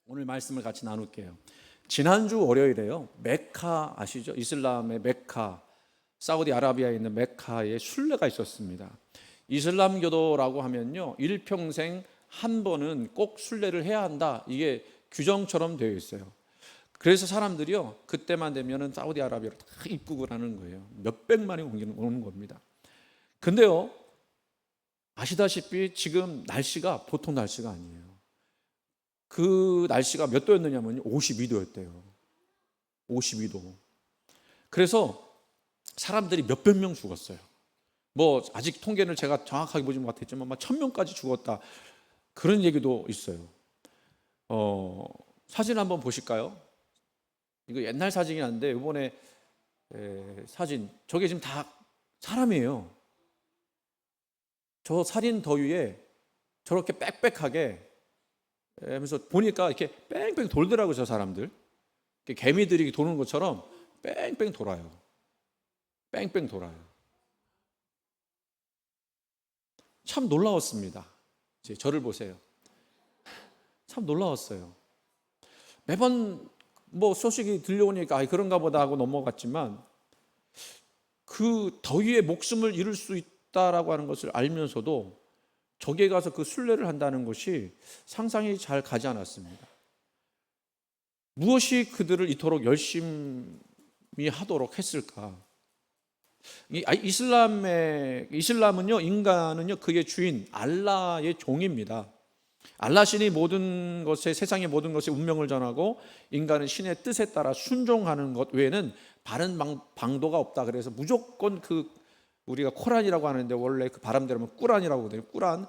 오늘 말씀을 같이 나눌게요. 지난주 월요일에요. 메카 아시죠? 이슬람의 메카, 사우디아라비아에 있는 메카에 순례가 있었습니다. 이슬람교도라고 하면요, 일평생 한 번은 꼭 순례를 해야 한다. 이게 규정처럼 되어 있어요. 그래서 사람들이요, 그때만 되면은 사우디아라비아로 다 입국을 하는 거예요. 몇백만이 오는 겁니다. 근데요, 아시다시피 지금 날씨가 보통 날씨가 아니에요. 그 날씨가 몇 도였느냐면 52도였대요. 52도. 그래서 사람들이 몇백 명 죽었어요. 뭐 아직 통계를 제가 정확하게 보지 못했지만 막 1000명까지 죽었다. 그런 얘기도 있어요. 사진 한번 보실까요? 이거 옛날 사진이 아닌데 이번에 사진, 저게 지금 다 사람이에요. 저 살인 더위에 저렇게 빽빽하게 하면서 보니까 이렇게 뺑뺑 돌더라고요. 저 사람들 개미들이 도는 것처럼 뺑뺑 돌아요. 뺑뺑 돌아요. 참 놀라웠습니다. 이제 저를 보세요. 참 놀라웠어요. 매번 뭐 소식이 들려오니까 그런가 보다 하고 넘어갔지만, 그 더위에 목숨을 잃을 수 있다라고 하는 것을 알면서도 저기에 가서 그 순례를 한다는 것이 상상이 잘 가지 않았습니다. 무엇이 그들을 이토록 열심히 하도록 했을까? 이슬람은요, 인간은요, 그의 주인 알라의 종입니다. 알라 신이 모든 것에, 세상의 모든 것에 운명을 전하고 인간은 신의 뜻에 따라 순종하는 것 외에는 바른 방도가 없다. 그래서 무조건 우리가 코란이라고 하는데 원래 그 바람대로 하면 꾸란이라고 하거든요.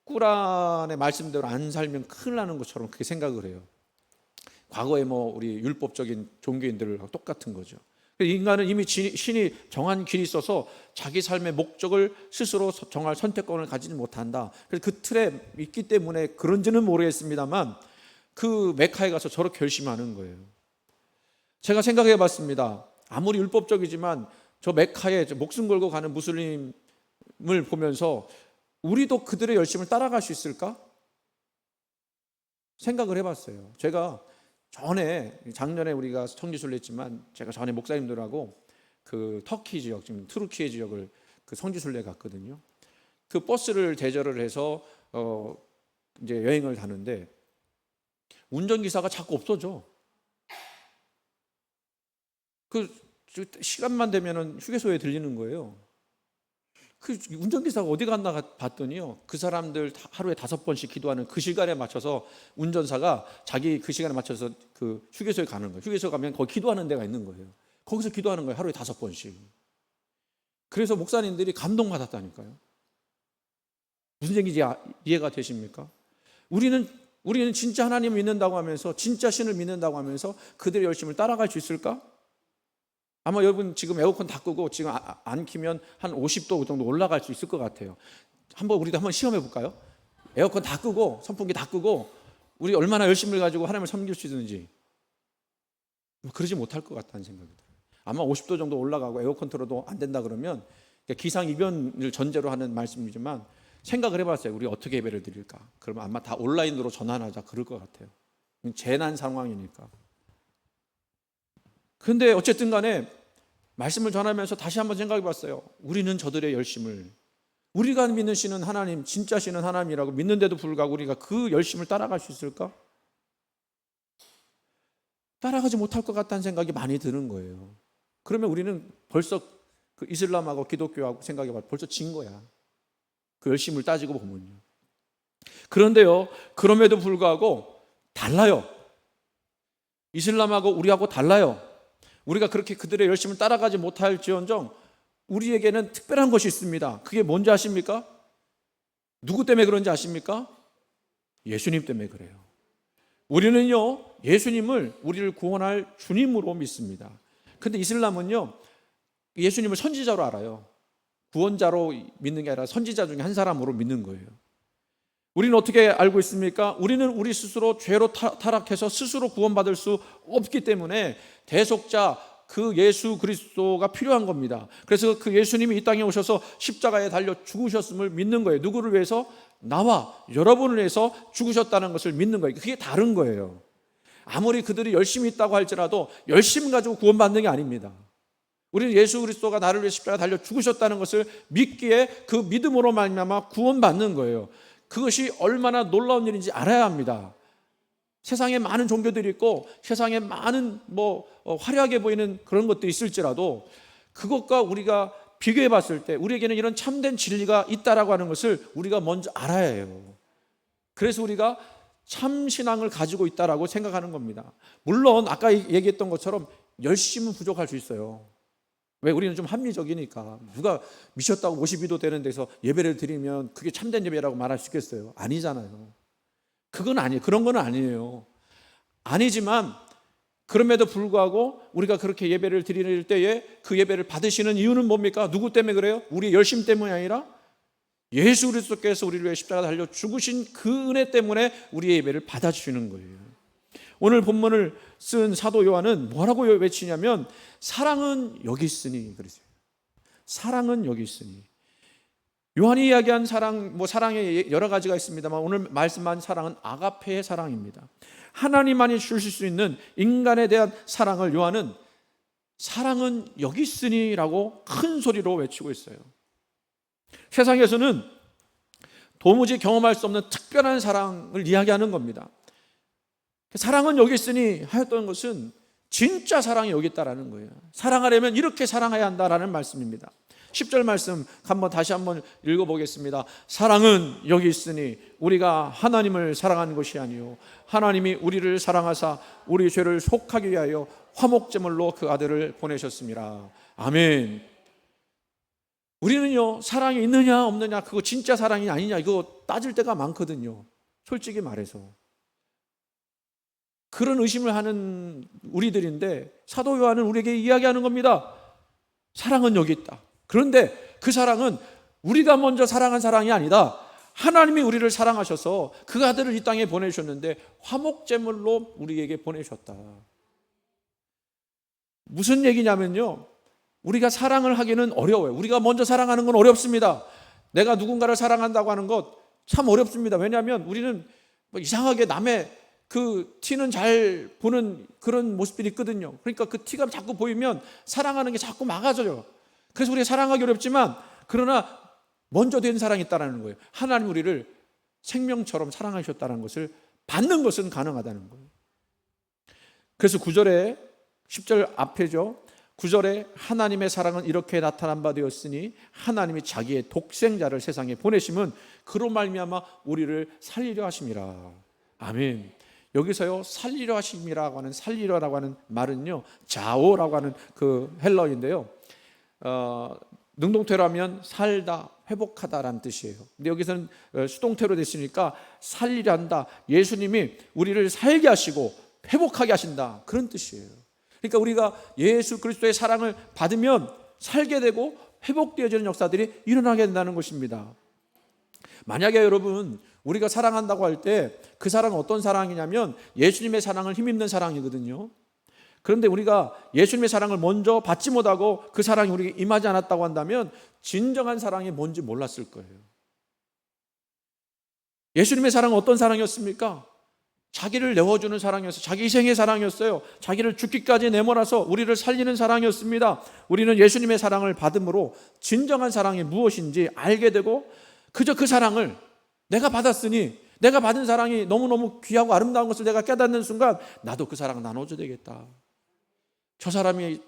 꾸란의 말씀대로 안 살면 큰일 나는 것처럼 그렇게 생각을 해요. 과거에 뭐 우리 율법적인 종교인들하고 똑같은 거죠. 인간은 이미 신이 정한 길이 있어서 자기 삶의 목적을 스스로 정할 선택권을 가지지 못한다. 그래서 그 틀에 있기 때문에 그런지는 모르겠습니다만 그 메카에 가서 저렇게 결심하는 거예요. 제가 생각해 봤습니다. 아무리 율법적이지만 저 메카에 목숨 걸고 가는 무슬림을 보면서 우리도 그들의 열심을 따라갈 수 있을까? 생각을 해봤어요. 제가 작년에 우리가 성지순례 했지만, 제가 전에 목사님들하고 그 터키 지역, 지금 투르키예 지역을 그 성지순례 갔거든요. 그 버스를 대절을 해서 이제 여행을 가는데 운전기사가 자꾸 없어져. 그 시간만 되면은 휴게소에 들리는 거예요. 그 운전기사가 어디 갔나 봤더니요, 그 사람들 하루에 5번씩 기도하는 그 시간에 맞춰서 운전사가 자기 그 시간에 맞춰서 그 휴게소에 가는 거예요. 휴게소 가면 거기 기도하는 데가 있는 거예요. 거기서 기도하는 거예요. 하루에 5번씩. 그래서 목사님들이 감동받았다니까요. 무슨 얘기인지 이해가 되십니까? 우리는 진짜 하나님을 믿는다고 하면서, 진짜 신을 믿는다고 하면서 그들의 열심을 따라갈 수 있을까? 아마 여러분 지금 에어컨 다 끄고 지금 안 키면 한 50도 정도 올라갈 수 있을 것 같아요. 우리도 한번 시험해 볼까요? 에어컨 다 끄고 선풍기 다 끄고 우리 얼마나 열심을 가지고 하나님을 섬길 수 있는지 그러지 못할 것 같다는 생각이 들어요. 아마 50도 정도 올라가고 에어컨 틀어도 안 된다 그러면 기상이변을 전제로 하는 말씀이지만, 생각을 해봤어요. 우리 어떻게 예배를 드릴까? 그러면 아마 다 온라인으로 전환하자 그럴 것 같아요. 재난 상황이니까. 그런데 어쨌든 간에 말씀을 전하면서 다시 한번 생각해 봤어요. 우리는 저들의 열심을, 우리가 믿는 신은 하나님, 진짜 신은 하나님이라고 믿는데도 불구하고 우리가 그 열심을 따라갈 수 있을까? 따라가지 못할 것 같다는 생각이 많이 드는 거예요. 그러면 우리는 벌써 그 이슬람하고 기독교하고 생각해 봐도 벌써 진 거야. 그 열심을 따지고 보면요. 그런데요, 그럼에도 불구하고 달라요. 이슬람하고 우리하고 달라요. 우리가 그렇게 그들의 열심을 따라가지 못할지언정 우리에게는 특별한 것이 있습니다. 그게 뭔지 아십니까? 누구 때문에 그런지 아십니까? 예수님 때문에 그래요. 우리는요, 예수님을 우리를 구원할 주님으로 믿습니다. 그런데 이슬람은요, 예수님을 선지자로 알아요. 구원자로 믿는 게 아니라 선지자 중에 한 사람으로 믿는 거예요. 우리는 어떻게 알고 있습니까? 우리는 우리 스스로 죄로 타락해서 스스로 구원받을 수 없기 때문에 대속자 그 예수 그리스도가 필요한 겁니다. 그래서 그 예수님이 이 땅에 오셔서 십자가에 달려 죽으셨음을 믿는 거예요. 누구를 위해서? 나와 여러분을 위해서 죽으셨다는 것을 믿는 거예요. 그게 다른 거예요. 아무리 그들이 열심히 있다고 할지라도 열심 가지고 구원받는 게 아닙니다. 우리는 예수 그리스도가 나를 위해 십자가 달려 죽으셨다는 것을 믿기에 그 믿음으로 말미암아 구원받는 거예요. 그것이 얼마나 놀라운 일인지 알아야 합니다. 세상에 많은 종교들이 있고 세상에 많은 화려하게 보이는 그런 것도 있을지라도 그것과 우리가 비교해 봤을 때 우리에게는 이런 참된 진리가 있다라고 하는 것을 우리가 먼저 알아야 해요. 그래서 우리가 참 신앙을 가지고 있다라고 생각하는 겁니다. 물론 아까 얘기했던 것처럼 열심은 부족할 수 있어요. 왜? 우리는 좀 합리적이니까. 누가 미쳤다고 52도 되는 데서 예배를 드리면 그게 참된 예배라고 말할 수 있겠어요? 아니잖아요. 그건 아니에요. 그런 건 아니에요. 아니지만 그럼에도 불구하고 우리가 그렇게 예배를 드릴 때에 그 예배를 받으시는 이유는 뭡니까? 누구 때문에 그래요? 우리의 열심 때문이 아니라 예수 그리스도께서 우리를 위해 십자가 달려 죽으신 그 은혜 때문에 우리의 예배를 받아주시는 거예요. 오늘 본문을 쓴 사도 요한은 뭐라고 외치냐면 사랑은 여기 있으니 그랬어요. 사랑은 여기 있으니. 요한이 이야기한 사랑, 사랑에 여러 가지가 있습니다만 오늘 말씀한 사랑은 아가페의 사랑입니다. 하나님만이 주실 수 있는 인간에 대한 사랑을 요한은 사랑은 여기 있으니라고 큰 소리로 외치고 있어요. 세상에서는 도무지 경험할 수 없는 특별한 사랑을 이야기하는 겁니다. 사랑은 여기 있으니 하였던 것은 진짜 사랑이 여기 있다라는 거예요. 사랑하려면 이렇게 사랑해야 한다라는 말씀입니다. 10절 말씀 다시 한번 읽어보겠습니다. 사랑은 여기 있으니 우리가 하나님을 사랑한 것이 아니요 하나님이 우리를 사랑하사 우리 죄를 속하기 위하여 화목제물로 그 아들을 보내셨습니다. 아멘. 우리는요 사랑이 있느냐 없느냐 그거 진짜 사랑이 아니냐 이거 따질 때가 많거든요. 솔직히 말해서 그런 의심을 하는 우리들인데 사도 요한은 우리에게 이야기하는 겁니다. 사랑은 여기 있다. 그런데 그 사랑은 우리가 먼저 사랑한 사랑이 아니다. 하나님이 우리를 사랑하셔서 그 아들을 이 땅에 보내주셨는데 화목제물로 우리에게 보내셨다. 무슨 얘기냐면요 우리가 사랑을 하기는 어려워요. 우리가 먼저 사랑하는 건 어렵습니다. 내가 누군가를 사랑한다고 하는 것 참 어렵습니다. 왜냐하면 우리는 이상하게 남의 그 티는 잘 보는 그런 모습들이 있거든요. 그러니까 그 티가 자꾸 보이면 사랑하는 게 자꾸 막아져요. 그래서 우리가 사랑하기 어렵지만 그러나 먼저 된 사랑이 있다는 거예요. 하나님 우리를 생명처럼 사랑하셨다는 것을 받는 것은 가능하다는 거예요. 그래서 9절에 10절 앞에죠. 9절에 하나님의 사랑은 이렇게 나타난 바 되었으니 하나님이 자기의 독생자를 세상에 보내심은 그로 말미암아 우리를 살리려 하심이라. 아멘. 여기서요 살리려 하심이라고 하는 살리려라고 하는 말은요 자오라고 하는 그 헬러인데요 능동태로 하면 살다 회복하다라는 뜻이에요. 근데 여기서는 수동태로 됐으니까 살리려 한다. 예수님이 우리를 살게 하시고 회복하게 하신다 그런 뜻이에요. 그러니까 우리가 예수 그리스도의 사랑을 받으면 살게 되고 회복되어지는 역사들이 일어나게 된다는 것입니다. 만약에 여러분 우리가 사랑한다고 할 때 그 사랑은 어떤 사랑이냐면 예수님의 사랑을 힘입는 사랑이거든요. 그런데 우리가 예수님의 사랑을 먼저 받지 못하고 그 사랑이 우리에게 임하지 않았다고 한다면 진정한 사랑이 뭔지 몰랐을 거예요. 예수님의 사랑은 어떤 사랑이었습니까? 자기를 내어주는 사랑이었어요. 자기 희생의 사랑이었어요. 자기를 죽기까지 내몰아서 우리를 살리는 사랑이었습니다. 우리는 예수님의 사랑을 받음으로 진정한 사랑이 무엇인지 알게 되고 그저 그 사랑을 내가 받았으니 내가 받은 사랑이 너무너무 귀하고 아름다운 것을 내가 깨닫는 순간 나도 그 사랑을 나눠줘야 되겠다. 저 사람이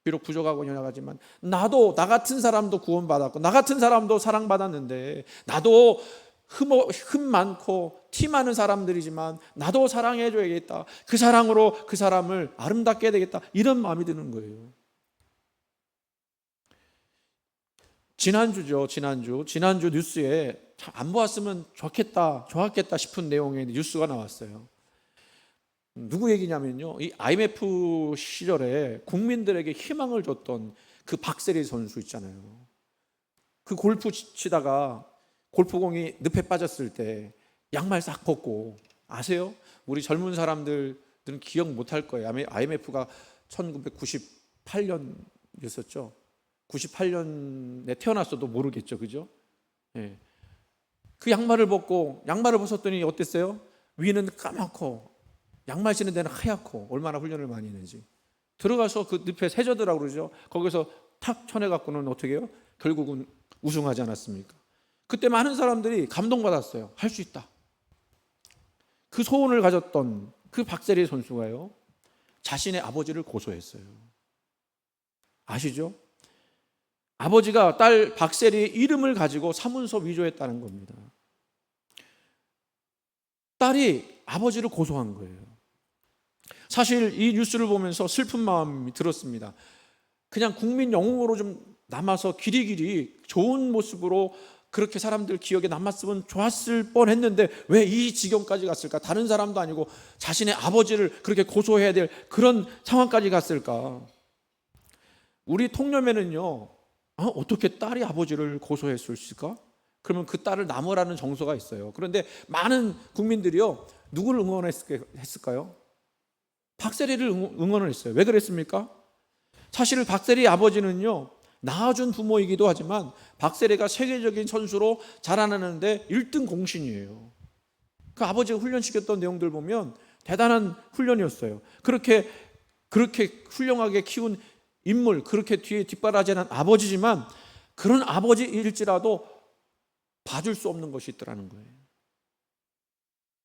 비록 부족하고 연약하지만 나도 나 같은 사람도 구원받았고 나 같은 사람도 사랑받았는데 나도 흠 많고 티 많은 사람들이지만 나도 사랑해줘야겠다. 그 사랑으로 그 사람을 아름답게 해야 되겠다. 이런 마음이 드는 거예요. 지난주 뉴스에 안 보았으면 좋았겠다 싶은 내용의 뉴스가 나왔어요. 누구 얘기냐면요 이 IMF 시절에 국민들에게 희망을 줬던 그 박세리 선수 있잖아요. 그 골프 치다가 골프공이 늪에 빠졌을 때 양말 싹 벗고 아세요? 우리 젊은 사람들은 기억 못할 거예요. IMF가 1998년이었었죠. 98년에 태어났어도 모르겠죠, 그죠? 예. 그 양말을 벗었더니 어땠어요? 위는 까맣고 양말 신는 데는 하얗고 얼마나 훈련을 많이 했는지. 들어가서 그 늪에 세저드라고 그러죠. 거기서 탁 쳐내갖고는 어떻게 해요? 결국은 우승하지 않았습니까? 그때 많은 사람들이 감동받았어요. 할 수 있다. 그 소원을 가졌던 그 박세리 선수가요, 자신의 아버지를 고소했어요. 아시죠? 아버지가 딸 박세리의 이름을 가지고 사문서 위조했다는 겁니다. 딸이 아버지를 고소한 거예요. 사실 이 뉴스를 보면서 슬픈 마음이 들었습니다. 그냥 국민 영웅으로 좀 남아서 길이길이 좋은 모습으로 그렇게 사람들 기억에 남았으면 좋았을 뻔했는데 왜 이 지경까지 갔을까? 다른 사람도 아니고 자신의 아버지를 그렇게 고소해야 될 그런 상황까지 갔을까? 우리 통념에는요, 어떻게 딸이 아버지를 고소했을까? 그러면 그 딸을 남으라는 정서가 있어요. 그런데 많은 국민들이요, 누구를 응원했을까요? 박세리를 응원을 했어요. 왜 그랬습니까? 사실 박세리 아버지는요, 낳아준 부모이기도 하지만 박세리가 세계적인 선수로 자라나는데 1등 공신이에요. 그 아버지가 훈련시켰던 내용들 보면 대단한 훈련이었어요. 그렇게 훌륭하게 키운 인물, 그렇게 뒤에 뒷바라지하는 아버지지만 그런 아버지일지라도 봐줄 수 없는 것이 있더라는 거예요.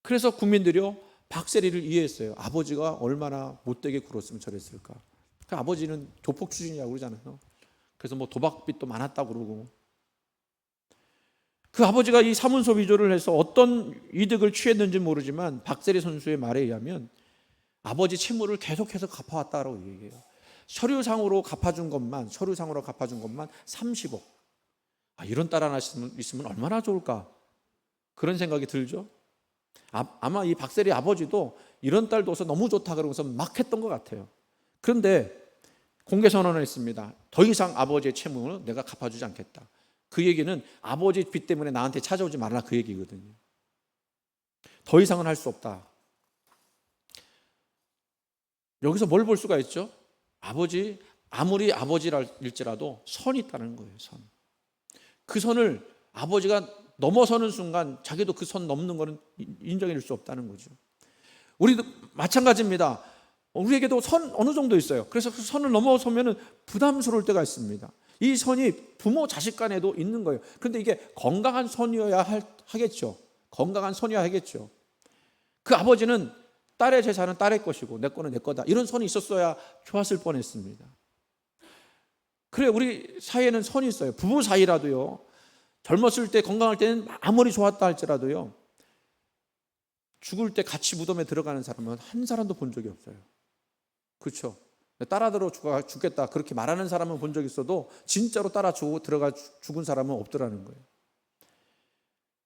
그래서 국민들이요, 박세리를 이해했어요. 아버지가 얼마나 못되게 굴었으면 저랬을까. 그 아버지는 조폭 출신이라고 그러잖아요. 그래서 뭐 도박빚도 많았다고 그러고. 그 아버지가 이 사문서 위조를 해서 어떤 이득을 취했는지 모르지만 박세리 선수의 말에 의하면 아버지 채무를 계속해서 갚아왔다고 얘기해요. 서류상으로 갚아준 것만 30억. 이런 딸 하나 있으면 얼마나 좋을까? 그런 생각이 들죠. 아마 이 박세리 아버지도 이런 딸 둬서 너무 좋다 그러면서 막 했던 것 같아요. 그런데 공개 선언을 했습니다. 더 이상 아버지의 채무는 내가 갚아주지 않겠다. 그 얘기는 아버지 빚 때문에 나한테 찾아오지 말라, 그 얘기거든요. 더 이상은 할 수 없다. 여기서 뭘 볼 수가 있죠? 아무리 아버지일지라도 선이 있다는 거예요. 선. 그 선을 아버지가 넘어서는 순간 자기도 그 선 넘는 거는 인정해 줄 수 없다는 거죠. 우리도 마찬가지입니다. 우리에게도 선 어느 정도 있어요. 그래서 그 선을 넘어서면 부담스러울 때가 있습니다. 이 선이 부모 자식 간에도 있는 거예요. 그런데 이게 건강한 선이어야 하겠죠. 건강한 선이어야 하겠죠. 그 아버지는 딸의 재산은 딸의 것이고 내 거는 내 거다, 이런 선이 있었어야 좋았을 뻔했습니다. 그래, 우리 사이에는 선이 있어요. 부부 사이라도요, 젊었을 때 건강할 때는 아무리 좋았다 할지라도요, 죽을 때 같이 무덤에 들어가는 사람은 한 사람도 본 적이 없어요. 그렇죠? 따라들어 죽겠다 그렇게 말하는 사람은 본 적이 있어도 진짜로 따라 들어가 죽은 사람은 없더라는 거예요.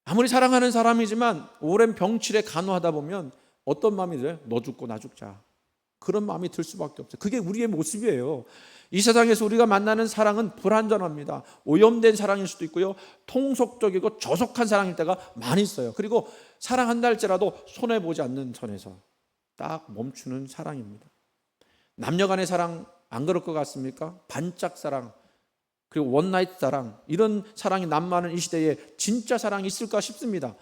아무리 사랑하는 사람이지만 오랜 병치레 간호하다 보면 어떤 마음이 들어요? 너 죽고 나 죽자, 그런 마음이 들 수밖에 없어요. 그게 우리의 모습이에요. 이 세상에서 우리가 만나는 사랑은 불완전합니다. 오염된 사랑일 수도 있고요, 통속적이고 저속한 사랑일 때가 많이 있어요. 그리고 사랑한다 할지라도 손해보지 않는 선에서 딱 멈추는 사랑입니다. 남녀 간의 사랑 안 그럴 것 같습니까? 반짝 사랑, 그리고 원나잇 사랑, 이런 사랑이 난무하는 이 시대에 진짜 사랑이 있을까 싶습니다.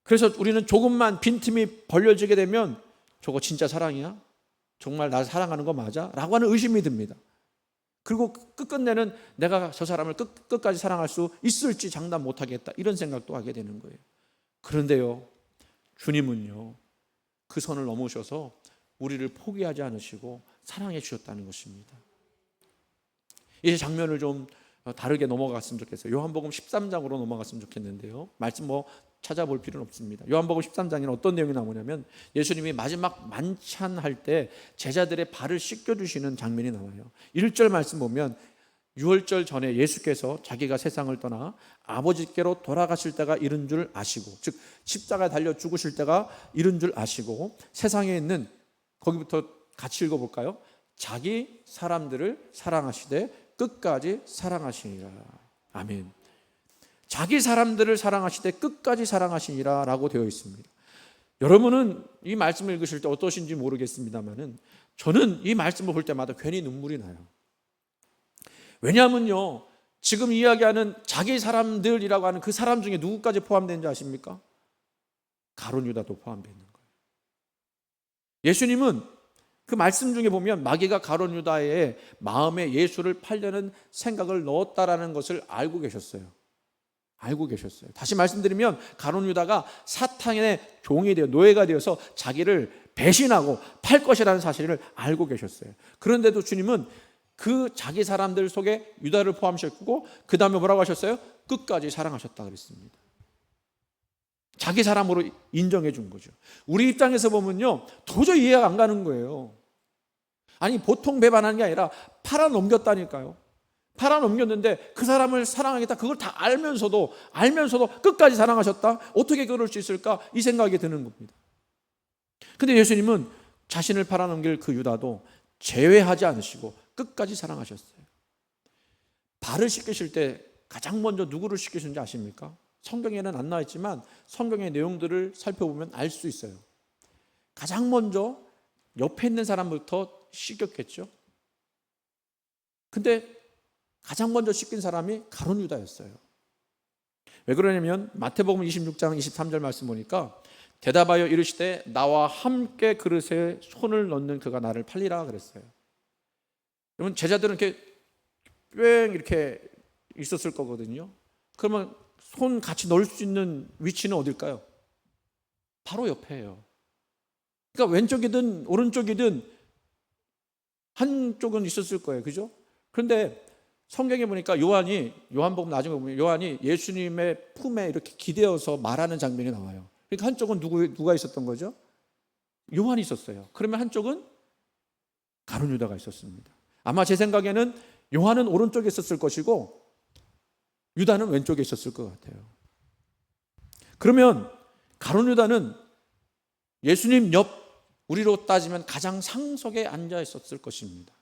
그래서 우리는 조금만 빈틈이 벌려지게 되면 저거 진짜 사랑이야? 정말 나 사랑하는 거 맞아? 라고 하는 의심이 듭니다. 그리고 끝끝내는 내가 저 사람을 끝까지 사랑할 수 있을지 장담 못하겠다, 이런 생각도 하게 되는 거예요. 그런데요, 주님은요, 그 선을 넘으셔서 우리를 포기하지 않으시고 사랑해 주셨다는 것입니다. 이 장면을 좀 다르게 넘어갔으면 좋겠어요. 요한복음 13장으로 넘어갔으면 좋겠는데요, 말씀 찾아볼 필요는 없습니다. 요한복음 13장에는 어떤 내용이 나오냐면 예수님이 마지막 만찬할 때 제자들의 발을 씻겨주시는 장면이 나와요. 1절 말씀 보면 유월절 전에 예수께서 자기가 세상을 떠나 아버지께로 돌아가실 때가 이른 줄 아시고, 즉 십자가에 달려 죽으실 때가 이른 줄 아시고, 세상에 있는, 거기부터 같이 읽어볼까요? 자기 사람들을 사랑하시되 끝까지 사랑하시니라. 아멘. 자기 사람들을 사랑하시되 끝까지 사랑하시니라 라고 되어 있습니다. 여러분은 이 말씀을 읽으실 때 어떠신지 모르겠습니다만은 저는 이 말씀을 볼 때마다 괜히 눈물이 나요. 왜냐하면요, 지금 이야기하는 자기 사람들이라고 하는 그 사람 중에 누구까지 포함되는지 아십니까? 가룟 유다도 포함되어 있는 거예요. 예수님은 그 말씀 중에 보면 마귀가 가룟 유다의 마음에 예수를 팔려는 생각을 넣었다라는 것을 알고 계셨어요. 알고 계셨어요. 다시 말씀드리면 가룟 유다가 사탄의 종이 되어 노예가 되어서 자기를 배신하고 팔 것이라는 사실을 알고 계셨어요. 그런데도 주님은 그 자기 사람들 속에 유다를 포함시켰고 그 다음에 뭐라고 하셨어요? 끝까지 사랑하셨다 그랬습니다. 자기 사람으로 인정해 준 거죠. 우리 입장에서 보면요, 도저히 이해가 안 가는 거예요. 아니, 보통 배반하는 게 아니라 팔아넘겼다니까요. 팔아넘겼는데 그 사람을 사랑하겠다, 그걸 다 알면서도 끝까지 사랑하셨다? 어떻게 그럴 수 있을까? 이 생각이 드는 겁니다. 근데 예수님은 자신을 팔아넘길 그 유다도 제외하지 않으시고 끝까지 사랑하셨어요. 발을 씻기실 때 가장 먼저 누구를 씻기셨는지 아십니까? 성경에는 안 나와 있지만 성경의 내용들을 살펴보면 알 수 있어요. 가장 먼저 옆에 있는 사람부터 씻겼겠죠. 근데 가장 먼저 씻긴 사람이 가룟 유다였어요. 왜 그러냐면 마태복음 26장 23절 말씀 보니까 대답하여 이르시되 나와 함께 그릇에 손을 넣는 그가 나를 팔리라 그랬어요. 여러분, 제자들은 이렇게 뺑 이렇게 있었을 거거든요. 그러면 손 같이 넣을 수 있는 위치는 어딜까요? 바로 옆에예요. 그러니까 왼쪽이든 오른쪽이든 한쪽은 있었을 거예요. 그죠? 그런데 성경에 보니까 요한복음 나중에 보면 요한이 예수님의 품에 이렇게 기대어서 말하는 장면이 나와요. 그러니까 한쪽은 누가 있었던 거죠? 요한이 있었어요. 그러면 한쪽은 가룟 유다가 있었습니다. 아마 제 생각에는 요한은 오른쪽에 있었을 것이고 유다는 왼쪽에 있었을 것 같아요. 그러면 가룟 유다는 예수님 옆, 우리로 따지면 가장 상석에 앉아 있었을 것입니다.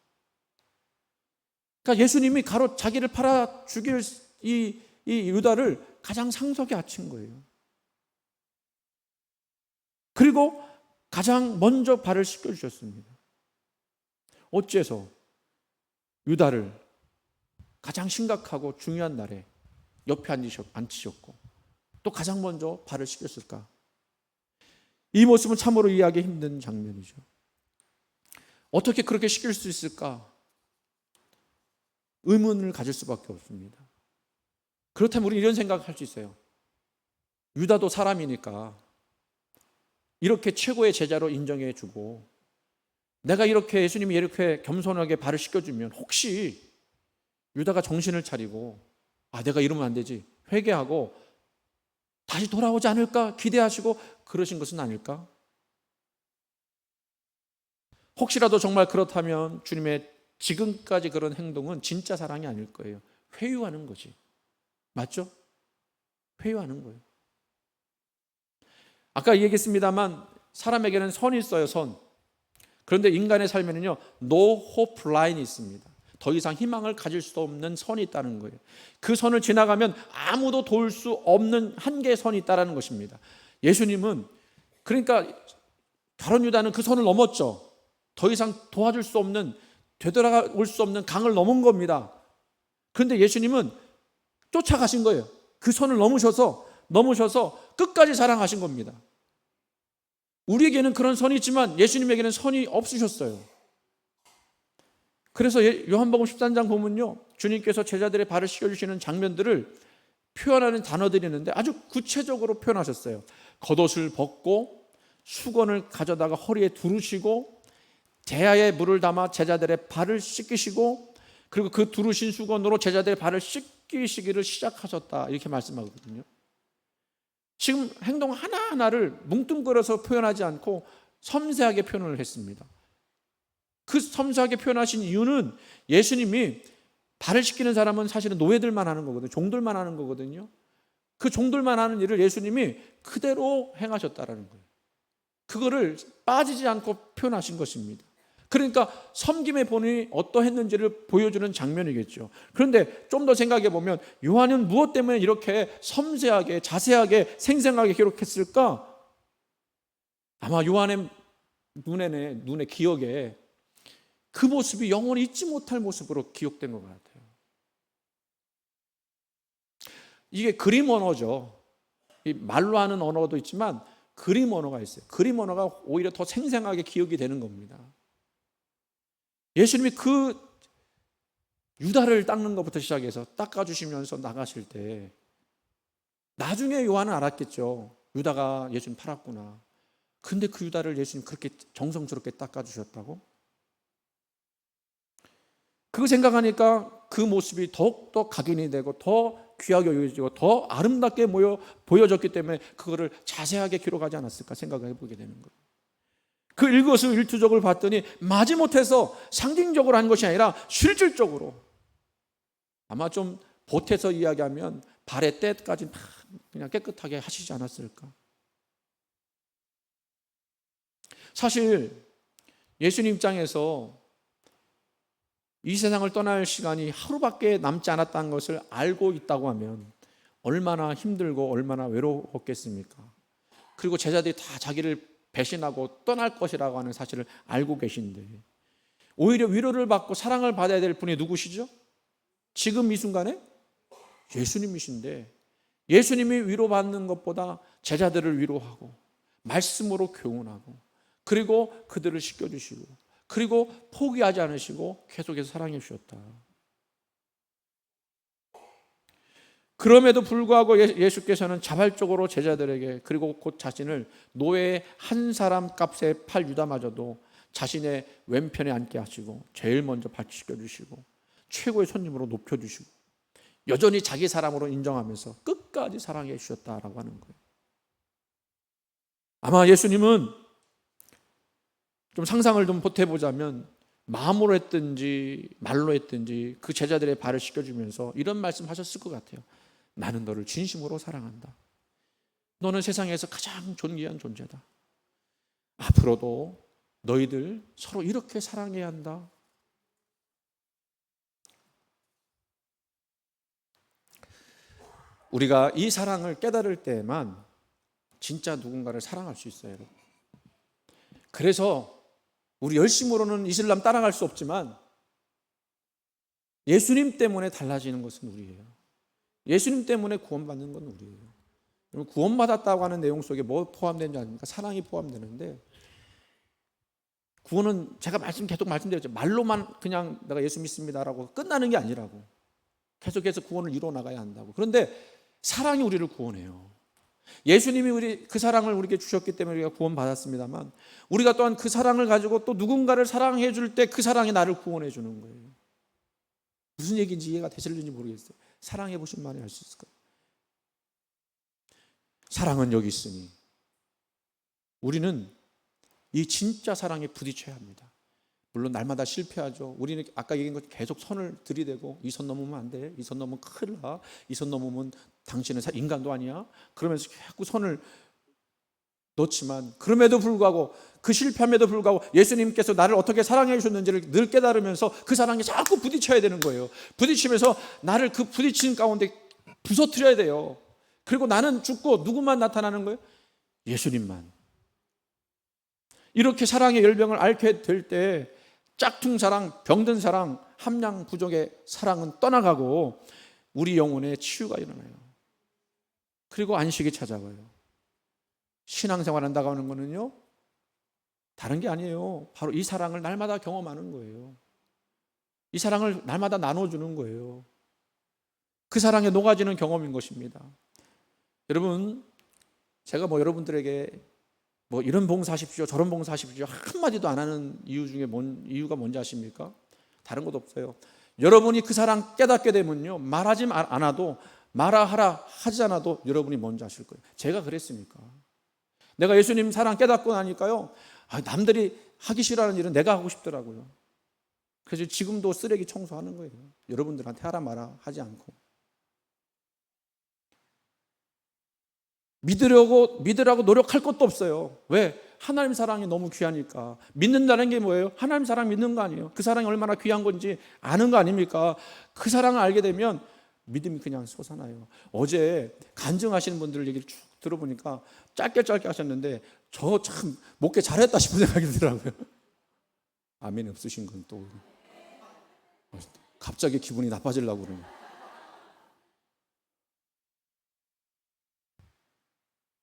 그러니까 예수님이 자기를 팔아 죽일 이 유다를 가장 상석에 앉힌 거예요. 그리고 가장 먼저 발을 씻겨주셨습니다. 어째서 유다를 가장 심각하고 중요한 날에 옆에 앉히셨고 또 가장 먼저 발을 씻겼을까? 이 모습은 참으로 이해하기 힘든 장면이죠. 어떻게 그렇게 씻길 수 있을까? 의문을 가질 수밖에 없습니다. 그렇다면 우리 이런 생각을 할 수 있어요. 유다도 사람이니까 이렇게 최고의 제자로 인정해 주고 내가 이렇게 예수님이 이렇게 겸손하게 발을 씻겨주면 혹시 유다가 정신을 차리고 내가 이러면 안 되지, 회개하고 다시 돌아오지 않을까 기대하시고 그러신 것은 아닐까? 혹시라도 정말 그렇다면 주님의 지금까지 그런 행동은 진짜 사랑이 아닐 거예요. 회유하는 거지. 맞죠? 회유하는 거예요. 아까 얘기했습니다만 사람에게는 선이 있어요. 선. 그런데 인간의 삶에는요, no hope line이 있습니다. 더 이상 희망을 가질 수 없는 선이 있다는 거예요. 그 선을 지나가면 아무도 도울 수 없는 한계의 선이 있다는 것입니다. 예수님은 그러니까 가룟 유다는 그 선을 넘었죠. 더 이상 도와줄 수 없는, 되돌아올 수 없는 강을 넘은 겁니다. 그런데 예수님은 쫓아가신 거예요. 그 선을 넘으셔서 끝까지 사랑하신 겁니다. 우리에게는 그런 선이 있지만 예수님에게는 선이 없으셨어요. 그래서 요한복음 13장 보면요, 주님께서 제자들의 발을 씻겨주시는 장면들을 표현하는 단어들이 있는데 아주 구체적으로 표현하셨어요. 겉옷을 벗고 수건을 가져다가 허리에 두르시고 대야에 물을 담아 제자들의 발을 씻기시고 그리고 그 두르신 수건으로 제자들의 발을 씻기시기를 시작하셨다, 이렇게 말씀하거든요. 지금 행동 하나하나를 뭉뚱그려서 표현하지 않고 섬세하게 표현을 했습니다. 그 섬세하게 표현하신 이유는 예수님이 발을 씻기는 사람은 사실은 노예들만 하는 거거든요. 종들만 하는 거거든요. 그 종들만 하는 일을 예수님이 그대로 행하셨다라는 거예요. 그거를 빠지지 않고 표현하신 것입니다. 그러니까 섬김의 본이 어떠했는지를 보여주는 장면이겠죠. 그런데 좀 더 생각해 보면 요한은 무엇 때문에 이렇게 섬세하게, 자세하게, 생생하게 기록했을까? 아마 요한의 눈에 기억에 그 모습이 영원히 잊지 못할 모습으로 기억된 것 같아요. 이게 그림 언어죠. 이 말로 하는 언어도 있지만 그림 언어가 있어요. 그림 언어가 오히려 더 생생하게 기억이 되는 겁니다. 예수님이 그 유다를 닦는 것부터 시작해서 닦아주시면서 나가실 때 나중에 요한은 알았겠죠. 유다가 예수님 팔았구나. 근데 그 유다를 예수님 그렇게 정성스럽게 닦아주셨다고? 그거 생각하니까 그 모습이 더욱더 각인이 되고 더 귀하게 여겨지고 더 아름답게 보여졌기 때문에 그거를 자세하게 기록하지 않았을까 생각을 해보게 되는 거예요. 그 일거수일투족을 봤더니 마지못해서 상징적으로 한 것이 아니라 실질적으로, 아마 좀 보태서 이야기하면 발의 때까지 다 그냥 깨끗하게 하시지 않았을까. 사실 예수님 입장에서 이 세상을 떠날 시간이 하루밖에 남지 않았다는 것을 알고 있다고 하면 얼마나 힘들고 얼마나 외로웠겠습니까? 그리고 제자들이 다 자기를 배신하고 떠날 것이라고 하는 사실을 알고 계신데 오히려 위로를 받고 사랑을 받아야 될 분이 누구시죠? 지금 이 순간에 예수님이신데, 예수님이 위로받는 것보다 제자들을 위로하고 말씀으로 교훈하고 그리고 그들을 씻겨주시고 그리고 포기하지 않으시고 계속해서 사랑해 주셨다. 그럼에도 불구하고 예수께서는 자발적으로 제자들에게, 그리고 곧 자신을 노예 한 사람 값에 팔 유다마저도 자신의 왼편에 앉게 하시고 제일 먼저 발치시켜 주시고 최고의 손님으로 높여주시고 여전히 자기 사람으로 인정하면서 끝까지 사랑해 주셨다라고 하는 거예요. 아마 예수님은 좀 상상을 좀 보태보자면 마음으로 했든지 말로 했든지 그 제자들의 발을 씻겨주면서 이런 말씀하셨을 것 같아요. 나는 너를 진심으로 사랑한다. 너는 세상에서 가장 존귀한 존재다. 앞으로도 너희들 서로 이렇게 사랑해야 한다. 우리가 이 사랑을 깨달을 때만 진짜 누군가를 사랑할 수 있어요. 그래서 우리 열심으로는 이슬람 따라갈 수 없지만 예수님 때문에 달라지는 것은 우리예요. 예수님 때문에 구원받는 건 우리예요. 구원받았다고 하는 내용 속에 뭐 포함되는지 아닙니까? 사랑이 포함되는데, 구원은 제가 계속 말씀드렸죠. 말로만 그냥 내가 예수 믿습니다라고 끝나는 게 아니라고. 계속해서 구원을 이루어 나가야 한다고. 그런데 사랑이 우리를 구원해요. 예수님이 그 사랑을 우리에게 주셨기 때문에 우리가 구원받았습니다만, 우리가 또한 그 사랑을 가지고 또 누군가를 사랑해 줄 때 그 사랑이 나를 구원해 주는 거예요. 무슨 얘기인지 이해가 되실는지 모르겠어요. 사랑해 보신 만에 알 수 있을 거예요. 사랑은 여기 있으니 우리는 이 진짜 사랑에 부딪혀야 합니다. 물론 날마다 실패하죠. 우리는 아까 얘기한 것 계속 선을 들이대고 이 선 넘으면 안 돼. 이 선 넘으면 큰일 나. 이 선 넘으면 당신은 인간도 아니야. 그러면서 자꾸 선을 놓지만, 그럼에도 불구하고 그 실패함에도 불구하고 예수님께서 나를 어떻게 사랑해 주셨는지를 늘 깨달으면서 그 사랑에 자꾸 부딪혀야 되는 거예요. 부딪히면서 나를 그 부딪히는 가운데 부서뜨려야 돼요. 그리고 나는 죽고 누구만 나타나는 거예요? 예수님만. 이렇게 사랑의 열병을 앓게 될 때 짝퉁 사랑, 병든 사랑, 함량 부족의 사랑은 떠나가고 우리 영혼에 치유가 일어나요. 그리고 안식이 찾아와요. 신앙생활 한다고 하는 거는요, 다른 게 아니에요. 바로 이 사랑을 날마다 경험하는 거예요. 이 사랑을 날마다 나눠주는 거예요. 그 사랑에 녹아지는 경험인 것입니다. 여러분, 제가 여러분들에게 이런 봉사하십시오, 저런 봉사하십시오 한마디도 안 하는 이유가 뭔지 아십니까? 다른 것도 없어요. 여러분이 그 사랑 깨닫게 되면요, 말하지 않아도, 말하라 하지 않아도 여러분이 뭔지 아실 거예요. 제가 그랬으니까. 내가 예수님 사랑 깨닫고 나니까요, 남들이 하기 싫어하는 일은 내가 하고 싶더라고요. 그래서 지금도 쓰레기 청소하는 거예요. 여러분들한테 하라 마라 하지 않고. 믿으라고 노력할 것도 없어요. 왜? 하나님 사랑이 너무 귀하니까. 믿는다는 게 뭐예요? 하나님 사랑 믿는 거 아니에요? 그 사랑이 얼마나 귀한 건지 아는 거 아닙니까? 그 사랑을 알게 되면 믿음이 그냥 솟아나요. 어제 간증하시는 분들 얘기를 쭉 들어보니까 짧게 하셨는데 저 참 목회 잘했다 싶은 생각이 들더라고요. 아멘 없으신 건 또 갑자기 기분이 나빠지려고 그러네요.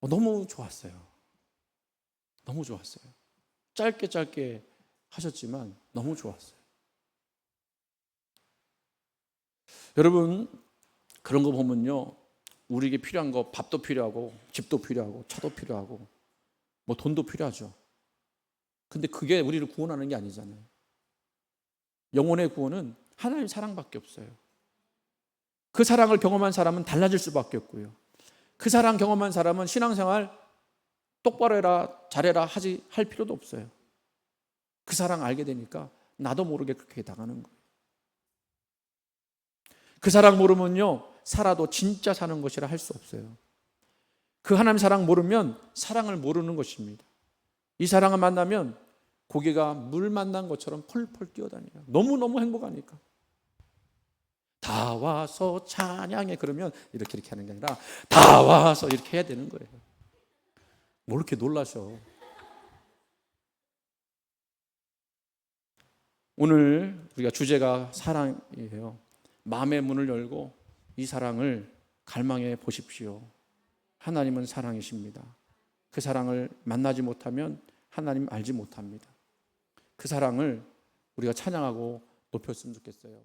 너무 좋았어요. 너무 좋았어요. 짧게 하셨지만 너무 좋았어요. 여러분, 그런 거 보면요, 우리에게 필요한 거 밥도 필요하고 집도 필요하고 차도 필요하고 뭐 돈도 필요하죠. 근데 그게 우리를 구원하는 게 아니잖아요. 영혼의 구원은 하나님 사랑밖에 없어요. 그 사랑을 경험한 사람은 달라질 수밖에 없고요. 그 사랑 경험한 사람은 신앙생활 똑바로 해라, 잘해라 할 필요도 없어요. 그 사랑 알게 되니까 나도 모르게 그렇게 당하는 거예요. 그 사랑 모르면요, 살아도 진짜 사는 것이라 할 수 없어요. 그 하나님 사랑 모르면 사랑을 모르는 것입니다. 이 사랑을 만나면 고개가 물 만난 것처럼 펄펄 뛰어다녀요. 너무너무 행복하니까. 다 와서 찬양해. 그러면 이렇게 하는 게 아니라 다 와서 이렇게 해야 되는 거예요. 뭘 이렇게 놀라셔. 오늘 우리가 주제가 사랑이에요. 마음의 문을 열고 이 사랑을 갈망해 보십시오. 하나님은 사랑이십니다. 그 사랑을 만나지 못하면 하나님 알지 못합니다. 그 사랑을 우리가 찬양하고 높였으면 좋겠어요.